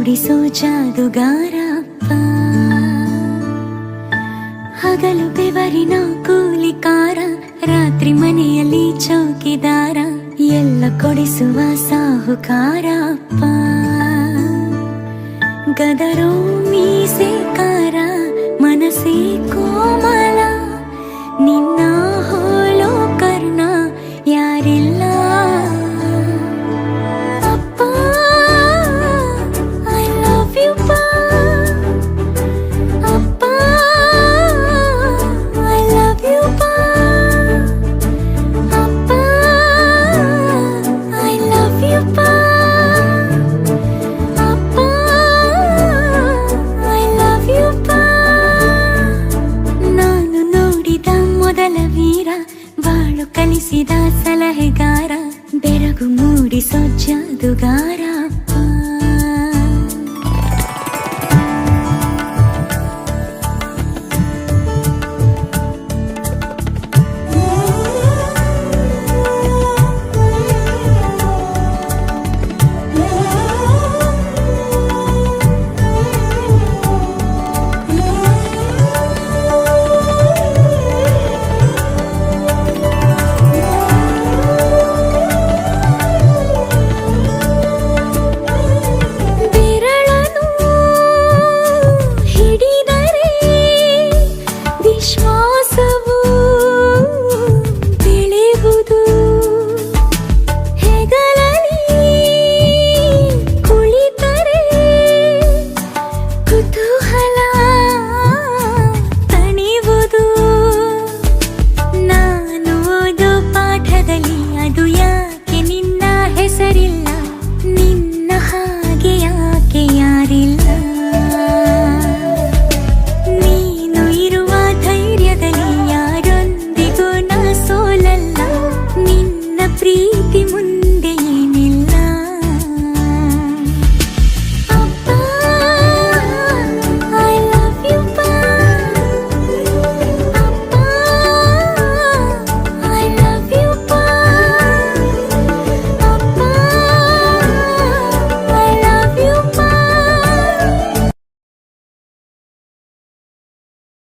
ಮೂಡಿಸೋ ಜಾದುಗಾರಪ್ಪ, ಹಗಲು ಬೆವರಿನ ಕೂಲಿಕಾರ, ರಾತ್ರಿ ಮನೆಯಲ್ಲಿ ಚೌಕಿದಾರ, ಎಲ್ಲ ಕೊಡಿಸುವ ಸಾಹುಕಾರಪ್ಪ. ಗದರೋ ಮೀಸೆಕಾರ, ಮನಸ್ಸೇ ಕೋಮಲ, ನಿನ್ನ ಹೋಲೋ ಕರ್ಣ ಯಾರಿಲ್ಲ. ಅಪ್ಪ ಐ ಲವ್ ಯು ಪಾ, ಅಪ್ಪ ಐ ಲವ್ ಯು ಪಾ, ಅಪ್ಪ ಐ ಲವ್ ಯು ಪಾ, ಅಪ್ಪ ಐ ಲವ್ ಯು ಪಾ. ನಾನು ನೋಡಿದ ಮೊದಲ ವೀರ, ಬಾಳು ಕಲಿಸಿದ ಸಲಹೆಗಾರ, ಬೆರಗು ಮೂಡಿಸೋ ಜಾದುಗಾರಪ್ಪ. ವಿಶ್ವಾಸವು ಬೆಳೆಯುವುದು, ಹೆಗಲಲ್ಲಿ ಕುಳಿತರೆ ಕುತೂಹಲ ತಣಿವುದು. ನಾನು ಓದೋ ಪಾಠದಲ್ಲಿ ಅದು ಯಾಕೆ ನಿನ್ನ ಹೆಸರಿಲ್ಲ, ನಿನ್ನ ಹಾಗೆ ಯಾಕೆ ಯಾರಿಲ್ಲ. ಪ್ರೀತಿ ಮುಂದೆ